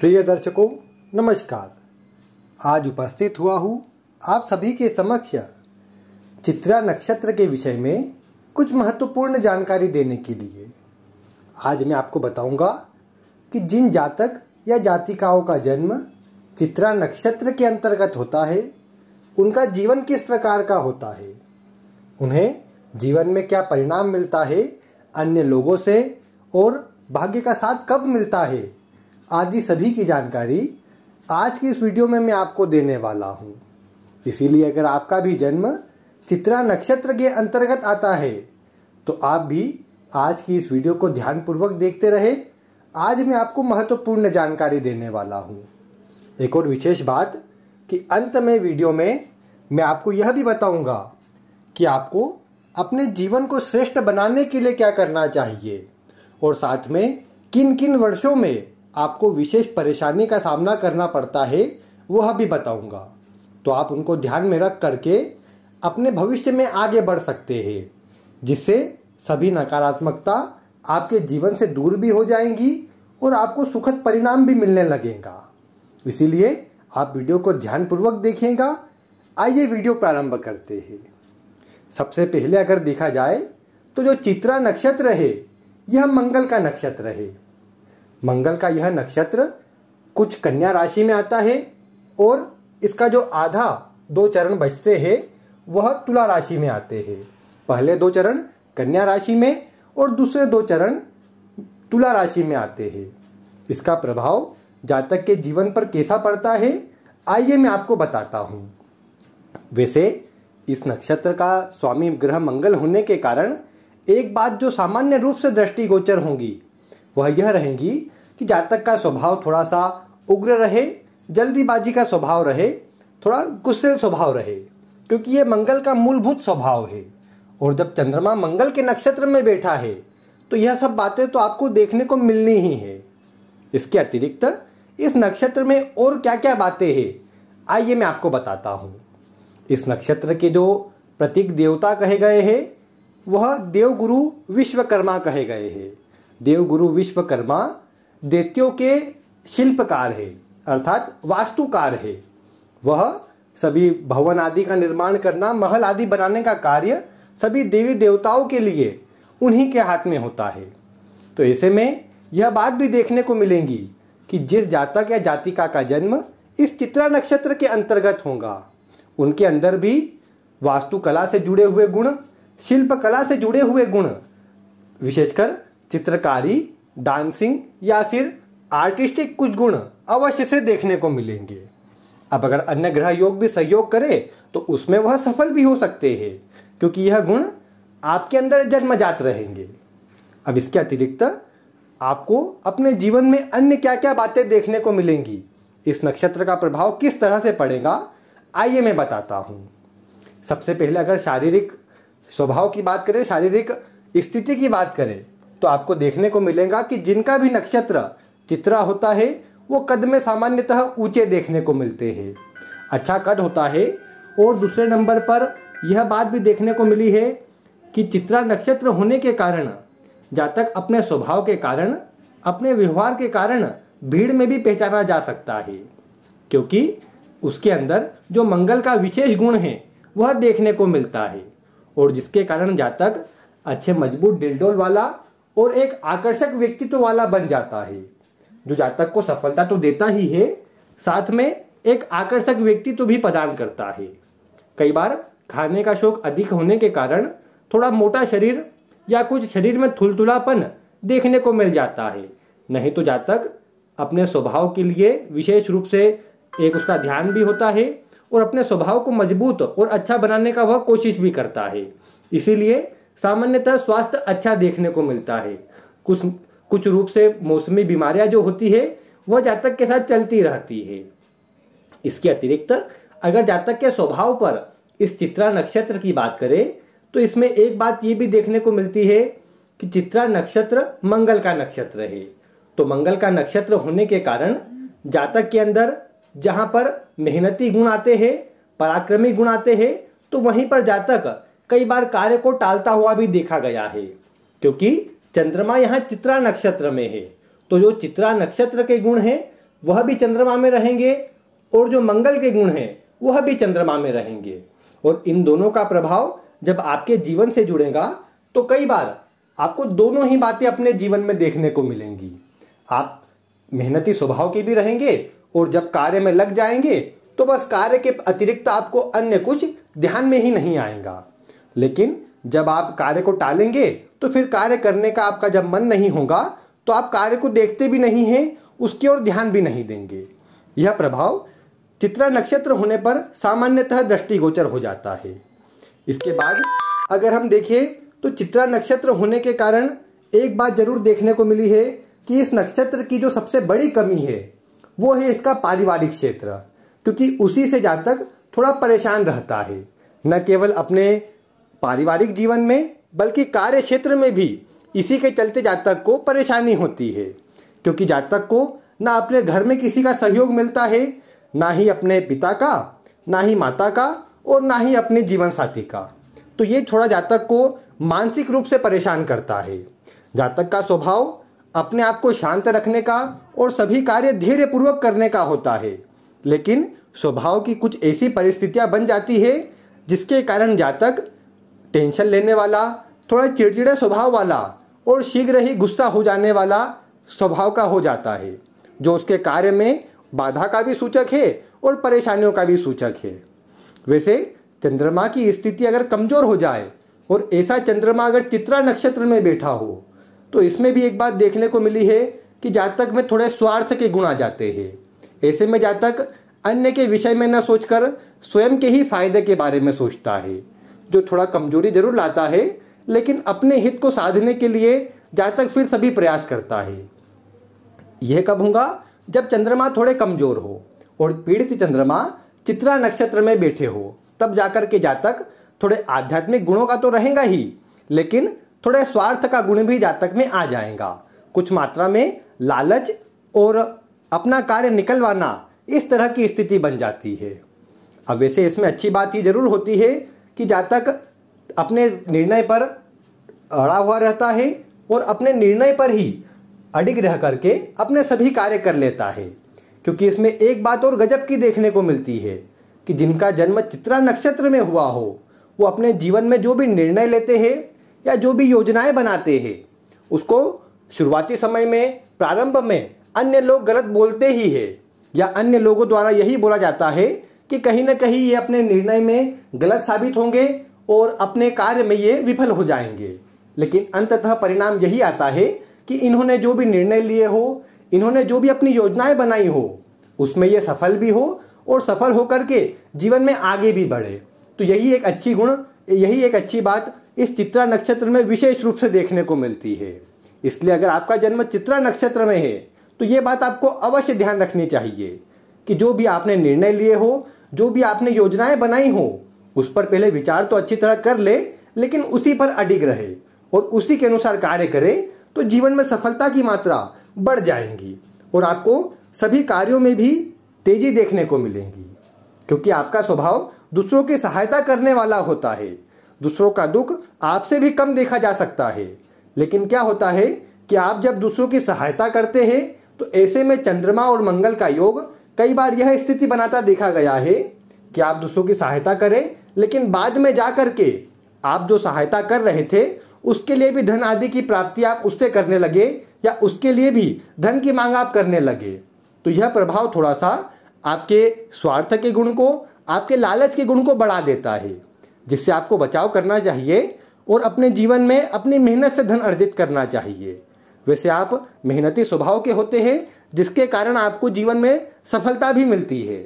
प्रिय दर्शकों नमस्कार। आज उपस्थित हुआ हूँ आप सभी के समक्ष चित्रा नक्षत्र के विषय में कुछ महत्वपूर्ण जानकारी देने के लिए। आज मैं आपको बताऊंगा कि जिन जातक या जातिकाओं का जन्म चित्रा नक्षत्र के अंतर्गत होता है उनका जीवन किस प्रकार का होता है, उन्हें जीवन में क्या परिणाम मिलता है, अन्य लोगों से और भाग्य का साथ कब मिलता है आदि सभी की जानकारी आज की इस वीडियो में मैं आपको देने वाला हूं। इसीलिए अगर आपका भी जन्म चित्रा नक्षत्र के अंतर्गत आता है तो आप भी आज की इस वीडियो को ध्यानपूर्वक देखते रहे। आज मैं आपको महत्वपूर्ण जानकारी देने वाला हूं। एक और विशेष बात कि अंत में वीडियो में मैं आपको यह भी बताऊंगा कि आपको अपने जीवन को श्रेष्ठ बनाने के लिए क्या करना चाहिए और साथ में किन किन वर्षों में आपको विशेष परेशानी का सामना करना पड़ता है वह भी बताऊंगा। तो आप उनको ध्यान में रख करके अपने भविष्य में आगे बढ़ सकते हैं, जिससे सभी नकारात्मकता आपके जीवन से दूर भी हो जाएंगी और आपको सुखद परिणाम भी मिलने लगेगा। इसीलिए आप वीडियो को ध्यानपूर्वक देखिएगा। आइए वीडियो प्रारंभ करते हैं। सबसे पहले अगर देखा जाए तो जो चित्रा नक्षत्र है यह मंगल का नक्षत्र है। मंगल का यह नक्षत्र कुछ कन्या राशि में आता है और इसका जो आधा 2 चरण बचते हैं वह तुला राशि में आते हैं। पहले 2 चरण कन्या राशि में और दूसरे 2 चरण तुला राशि में आते हैं। इसका प्रभाव जातक के जीवन पर कैसा पड़ता है आइए मैं आपको बताता हूं। वैसे इस नक्षत्र का स्वामी ग्रह मंगल होने के कारण एक बात जो सामान्य रूप से दृष्टिगोचर होंगी वह यह रहेगी कि जातक का स्वभाव थोड़ा सा उग्र रहे, जल्दीबाजी का स्वभाव रहे, थोड़ा गुस्सेल स्वभाव रहे, क्योंकि ये मंगल का मूलभूत स्वभाव है। और जब चंद्रमा मंगल के नक्षत्र में बैठा है तो यह सब बातें तो आपको देखने को मिलनी ही है। इसके अतिरिक्त इस नक्षत्र में और क्या क्या बातें हैं आइए मैं आपको बताता हूँ। इस नक्षत्र के जो प्रतीक देवता कहे गए हैं वह देवगुरु विश्वकर्मा कहे गए हैं। देवगुरु विश्वकर्मा दैत्यों के शिल्पकार है, अर्थात वास्तुकार है। वह सभी भवन आदि का निर्माण करना, महल आदि बनाने का कार्य सभी देवी देवताओं के लिए उन्हीं के हाथ में होता है। तो ऐसे में यह बात भी देखने को मिलेगी कि जिस जातक या जातिका का जन्म इस चित्रा नक्षत्र के अंतर्गत होगा उनके अंदर भी वास्तुकला से जुड़े हुए गुण, शिल्प कला से जुड़े हुए गुण, विशेषकर चित्रकारी, डांसिंग या फिर आर्टिस्टिक कुछ गुण अवश्य से देखने को मिलेंगे। अब अगर अन्य ग्रह योग भी सहयोग करे तो उसमें वह सफल भी हो सकते हैं, क्योंकि यह गुण आपके अंदर जन्मजात रहेंगे। अब इसके अतिरिक्त आपको अपने जीवन में अन्य क्या क्या बातें देखने को मिलेंगी, इस नक्षत्र का प्रभाव किस तरह से पड़ेगा आइए मैं बताता हूँ। सबसे पहले अगर शारीरिक स्वभाव की बात करें, शारीरिक स्थिति की बात करें तो आपको देखने को मिलेगा कि जिनका भी नक्षत्र चित्रा होता है वो कद में सामान्यतः ऊंचे देखने को मिलते हैं, अच्छा कद होता है। और दूसरे नंबर पर यह बात भी देखने को मिली है कि चित्रा नक्षत्र होने के कारण जातक अपने स्वभाव के कारण, अपने व्यवहार के कारण भीड़ में भी पहचाना जा सकता है, क्योंकि उसके अंदर जो मंगल का विशेष गुण है वह देखने को मिलता है और जिसके कारण जातक अच्छे मजबूत दिलडोल वाला और एक आकर्षक व्यक्तित्व वाला बन जाता है। जो जातक को सफलता तो देता ही है, साथ में एक आकर्षक व्यक्तित्व भी प्रदान करता है। कई बार खाने का शौक अधिक होने के कारण थोड़ा मोटा शरीर या कुछ शरीर में थुलथुलापन देखने को मिल जाता है। नहीं तो जातक अपने स्वभाव के लिए विशेष रूप से एक उसका ध्यान भी होता है और अपने स्वभाव को मजबूत और अच्छा बनाने का वह कोशिश भी करता है। इसीलिए सामान्यतः स्वास्थ्य अच्छा देखने को मिलता है। कुछ रूप से मौसमी बीमारियां जो होती है वह जातक के साथ चलती रहती है। इसके अतिरिक्त अगर जातक के स्वभाव पर इस चित्रा नक्षत्र की बात करें तो इसमें एक बात ये भी देखने को मिलती है कि चित्रा नक्षत्र मंगल का नक्षत्र है। तो मंगल का नक्षत्र होने के कारण जातक के अंदर जहां पर मेहनती गुण आते हैं, पराक्रमी गुण आते हैं, तो वहीं पर जातक कई बार कार्य को टालता हुआ भी देखा गया है, क्योंकि चंद्रमा यहाँ चित्रा नक्षत्र में है। तो जो चित्रा नक्षत्र के गुण हैं वह भी चंद्रमा में रहेंगे और जो मंगल के गुण हैं वह भी चंद्रमा में रहेंगे। और इन दोनों का प्रभाव जब आपके जीवन से जुड़ेगा तो कई बार आपको दोनों ही बातें अपने जीवन में देखने को मिलेंगी। आप मेहनती स्वभाव के भी रहेंगे और जब कार्य में लग जाएंगे तो बस कार्य के अतिरिक्त आपको अन्य कुछ ध्यान में ही नहीं आएगा। लेकिन जब आप कार्य को टालेंगे तो फिर कार्य करने का आपका जब मन नहीं होगा तो आप कार्य को देखते भी नहीं हैं, उसकी ओर ध्यान भी नहीं देंगे। यह प्रभाव चित्रा नक्षत्र होने पर सामान्यतः दृष्टिगोचर हो जाता है। इसके बाद अगर हम देखें तो चित्रा नक्षत्र होने के कारण एक बात जरूर देखने को मिली है कि इस नक्षत्र की जो सबसे बड़ी कमी है वो है इसका पारिवारिक क्षेत्र, क्योंकि उसी से जातक थोड़ा परेशान रहता है, न केवल अपने पारिवारिक जीवन में बल्कि कार्य क्षेत्र में भी इसी के चलते जातक को परेशानी होती है, क्योंकि जातक को ना अपने घर में किसी का सहयोग मिलता है, ना ही अपने पिता का, ना ही माता का और ना ही अपने जीवन साथी का। तो ये थोड़ा जातक को मानसिक रूप से परेशान करता है। जातक का स्वभाव अपने आप को शांत रखने का और सभी कार्य धैर्य पूर्वक करने का होता है, लेकिन स्वभाव की कुछ ऐसी परिस्थितियां बन जाती है जिसके कारण जातक टेंशन लेने वाला, थोड़ा चिड़चिड़े स्वभाव वाला और शीघ्र ही गुस्सा हो जाने वाला स्वभाव का हो जाता है, जो उसके कार्य में बाधा का भी सूचक है और परेशानियों का भी सूचक है। वैसे चंद्रमा की स्थिति अगर कमजोर हो जाए और ऐसा चंद्रमा अगर चित्रा नक्षत्र में बैठा हो तो इसमें भी एक बात देखने को मिली है कि जातक में थोड़े स्वार्थ के गुण आ जाते हैं। ऐसे में जातक अन्य के विषय में न सोचकर स्वयं के ही फायदे के बारे में सोचता है, जो थोड़ा कमजोरी जरूर लाता है, लेकिन अपने हित को साधने के लिए जातक फिर सभी प्रयास करता है। यह कब होगा? जब चंद्रमा थोड़े कमजोर हो और पीड़ित चंद्रमा चित्रा नक्षत्र में बैठे हो, तब जाकर के जातक थोड़े आध्यात्मिक गुणों का तो रहेगा ही, लेकिन थोड़े स्वार्थ का गुण भी जातक में आ जाएगा। कुछ मात्रा में लालच और अपना कार्य निकलवाना, इस तरह की स्थिति बन जाती है। अब वैसे इसमें अच्छी बात ये जरूर होती है कि जातक अपने निर्णय पर अड़ा हुआ रहता है और अपने निर्णय पर ही अडिग रह करके अपने सभी कार्य कर लेता है, क्योंकि इसमें एक बात और गजब की देखने को मिलती है कि जिनका जन्म चित्रा नक्षत्र में हुआ हो वो अपने जीवन में जो भी निर्णय लेते हैं या जो भी योजनाएं बनाते हैं उसको शुरुआती समय में, प्रारंभ में अन्य लोग गलत बोलते ही है या अन्य लोगों द्वारा यही बोला जाता है कि कहीं ना कहीं ये अपने निर्णय में गलत साबित होंगे और अपने कार्य में ये विफल हो जाएंगे। लेकिन अंततः परिणाम यही आता है कि इन्होंने जो भी निर्णय लिए हो, इन्होंने जो भी अपनी योजनाएं बनाई हो, उसमें ये सफल भी हो और सफल होकर के जीवन में आगे भी बढ़े। तो यही एक अच्छी गुण, यही एक अच्छी बात इस चित्रा नक्षत्र में विशेष रूप से देखने को मिलती है। इसलिए अगर आपका जन्म चित्रा नक्षत्र में है तो ये बात आपको अवश्य ध्यान रखनी चाहिए कि जो भी आपने निर्णय लिए हो, जो भी आपने योजनाएं बनाई हो, उस पर पहले विचार तो अच्छी तरह कर ले, लेकिन उसी पर अडिग रहे और उसी के अनुसार कार्य करे, तो जीवन में सफलता की मात्रा बढ़ जाएंगी और आपको सभी कार्यों में भी तेजी देखने को मिलेगी, क्योंकि आपका स्वभाव दूसरों की सहायता करने वाला होता है। दूसरों का दुख आपसे भी कम देखा जा सकता है, लेकिन क्या होता है कि आप जब दूसरों की सहायता करते हैं तो ऐसे में चंद्रमा और मंगल का योग कई बार यह स्थिति बनाता देखा गया है कि आप दूसरों की सहायता करें, लेकिन बाद में जाकर के आप जो सहायता कर रहे थे उसके लिए भी धन आदि की प्राप्ति आप उससे करने लगे या उसके लिए भी धन की मांग आप करने लगे। तो यह प्रभाव थोड़ा सा आपके स्वार्थ के गुण को, आपके लालच के गुण को बढ़ा देता है, जिससे आपको बचाव करना चाहिए और अपने जीवन में अपनी मेहनत से धन अर्जित करना चाहिए। वैसे आप मेहनती स्वभाव के होते हैं, जिसके कारण आपको जीवन में सफलता भी मिलती है।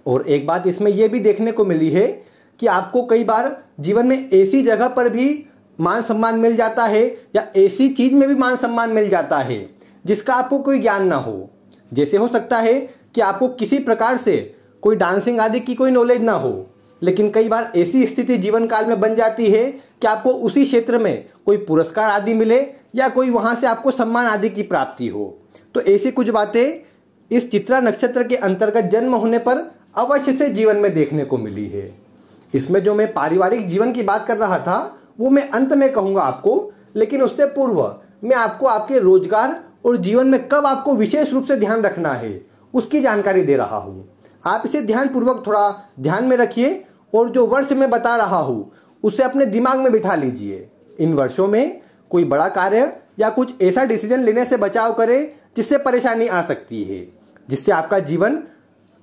और एक बात इसमें यह भी देखने को मिली है कि आपको कई बार जीवन में ऐसी जगह पर भी मान सम्मान मिल जाता है या ऐसी चीज में भी मान सम्मान मिल जाता है जिसका आपको कोई ज्ञान ना हो। जैसे हो सकता है कि आपको किसी प्रकार से कोई डांसिंग आदि की कोई नॉलेज ना हो, लेकिन कई बार ऐसी स्थिति जीवन काल में बन जाती है कि आपको उसी क्षेत्र में कोई पुरस्कार आदि मिले या कोई वहां से आपको सम्मान आदि की प्राप्ति हो। तो ऐसी कुछ बातें इस चित्रा नक्षत्र के अंतर्गत जन्म होने पर अवश्य से जीवन में देखने को मिली है। इसमें जो मैं पारिवारिक जीवन की बात कर रहा था वो मैं अंत में कहूंगा आपको, लेकिन उससे पूर्व मैं आपको आपके रोजगार और जीवन में कब आपको विशेष रूप से ध्यान रखना है उसकी जानकारी दे रहा हूँ। आप इसे ध्यानपूर्वक थोड़ा ध्यान में रखिए और जो वर्ष मैं बता रहा हूँ उसे अपने दिमाग में बिठा लीजिए। इन वर्षों में कोई बड़ा कार्य या कुछ ऐसा डिसीजन लेने से बचाव करें जिससे परेशानी आ सकती है, जिससे आपका जीवन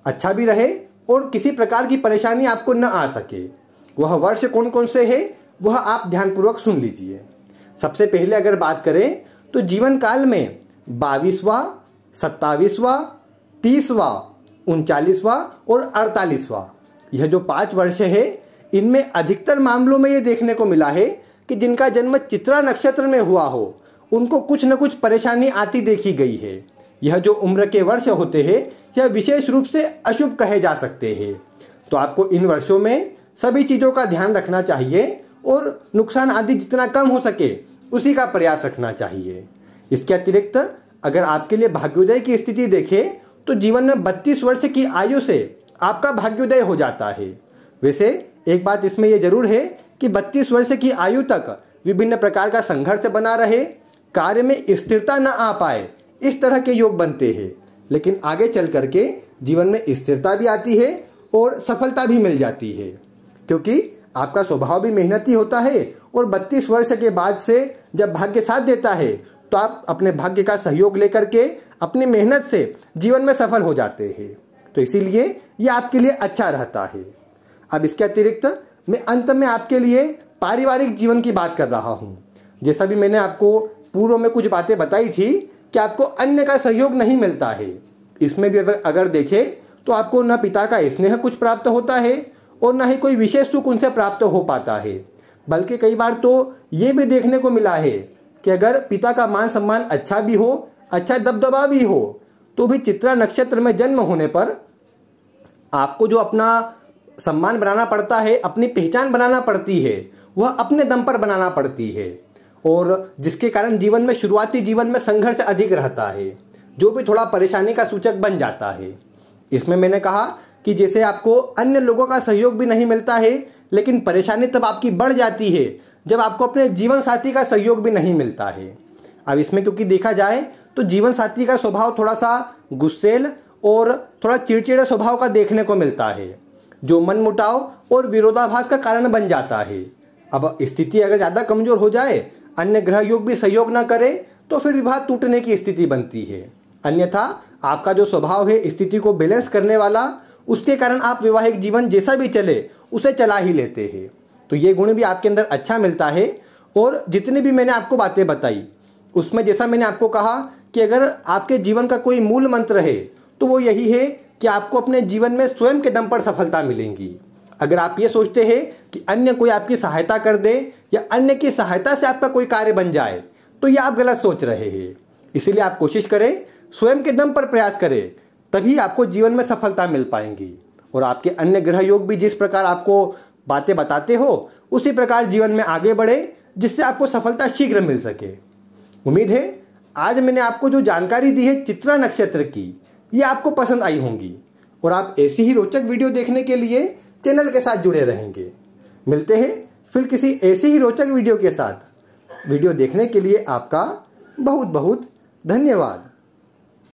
अच्छा भी रहे और किसी प्रकार की परेशानी आपको न आ सके। वह वर्ष कौन कौन से है वह आप ध्यानपूर्वक सुन लीजिए। सबसे पहले अगर बात करें तो जीवन काल में 22वां, 27वां, 30वां, 39वां और 48वां, यह जो 5 वर्ष है इनमें अधिकतर मामलों में यह देखने को मिला है कि जिनका जन्म चित्रा नक्षत्र में हुआ हो उनको कुछ न कुछ परेशानी आती देखी गई है। यह जो उम्र के वर्ष होते हैं यह विशेष रूप से अशुभ कहे जा सकते हैं। तो आपको इन वर्षों में सभी चीज़ों का ध्यान रखना चाहिए और नुकसान आदि जितना कम हो सके उसी का प्रयास रखना चाहिए। इसके अतिरिक्त अगर आपके लिए भाग्योदय की स्थिति देखें तो जीवन में 32 वर्ष की आयु से आपका भाग्योदय हो जाता है। वैसे एक बात इसमें यह जरूर है कि 32 वर्ष की आयु तक विभिन्न प्रकार का संघर्ष बना रहे, कार्य में स्थिरता न आ पाए, इस तरह के योग बनते हैं। लेकिन आगे चल करके जीवन में स्थिरता भी आती है और सफलता भी मिल जाती है, क्योंकि आपका स्वभाव भी मेहनती होता है और 32 वर्ष के बाद से जब भाग्य साथ देता है तो आप अपने भाग्य का सहयोग लेकर के अपनी मेहनत से जीवन में सफल हो जाते हैं। तो इसीलिए यह आपके लिए अच्छा रहता है। अब इसके अतिरिक्त मैं अंत में आपके लिए पारिवारिक जीवन की बात कर रहा हूँ। जैसा भी मैंने आपको पूर्व में कुछ बातें बताई थी कि आपको अन्य का सहयोग नहीं मिलता है, इसमें भी अगर देखें तो आपको न पिता का स्नेह कुछ प्राप्त होता है और न ही कोई विशेष सुख उनसे प्राप्त हो पाता है। बल्कि कई बार तो ये भी देखने को मिला है कि अगर पिता का मान सम्मान अच्छा भी हो, अच्छा दबदबा भी हो, तो भी चित्रा नक्षत्र में जन्म होने पर आपको जो अपना सम्मान बनाना पड़ता है, अपनी पहचान बनाना पड़ती है, वह अपने दम पर बनाना पड़ती है। और जिसके कारण जीवन में शुरुआती जीवन में संघर्ष अधिक रहता है, जो भी थोड़ा परेशानी का सूचक बन जाता है। इसमें मैंने कहा कि जैसे आपको अन्य लोगों का सहयोग भी नहीं मिलता है, लेकिन परेशानी तब आपकी बढ़ जाती है जब आपको अपने जीवन साथी का सहयोग भी नहीं मिलता है। अब इसमें क्योंकि देखा जाए तो जीवन साथी का स्वभाव थोड़ा सा गुस्सेल और थोड़ा चिड़चिड़े स्वभाव का देखने को मिलता है, जो मनमुटाव और विरोधाभास का कारण बन जाता है। अब स्थिति अगर ज़्यादा कमजोर हो जाए, अन्य ग्रह योग भी सहयोग न करे, तो फिर विवाह टूटने की स्थिति बनती है। अन्यथा आपका जो स्वभाव है स्थिति को बैलेंस करने वाला, उसके कारण आप वैवाहिक जीवन जैसा भी चले उसे चला ही लेते हैं। तो ये गुण भी आपके अंदर अच्छा मिलता है। और जितनी भी मैंने आपको बातें बताई उसमें जैसा मैंने आपको कहा कि अगर आपके जीवन का कोई मूल मंत्र है तो वो यही है कि आपको अपने जीवन में स्वयं के दम पर सफलता मिलेगी। अगर आप ये सोचते हैं कि अन्य कोई आपकी सहायता कर दे या अन्य की सहायता से आपका कोई कार्य बन जाए, तो ये आप गलत सोच रहे हैं। इसीलिए आप कोशिश करें, स्वयं के दम पर प्रयास करें, तभी आपको जीवन में सफलता मिल पाएंगी। और आपके अन्य ग्रह योग भी जिस प्रकार आपको बातें बताते हो उसी प्रकार जीवन में आगे बढ़े, जिससे आपको सफलता शीघ्र मिल सके। उम्मीद है आज मैंने आपको जो जानकारी दी है चित्रा नक्षत्र की, ये आपको पसंद आई होंगी और आप ऐसी ही रोचक वीडियो देखने के लिए चैनल के साथ जुड़े रहेंगे। मिलते हैं फिर किसी ऐसी ही रोचक वीडियो के साथ। वीडियो देखने के लिए आपका बहुत बहुत धन्यवाद।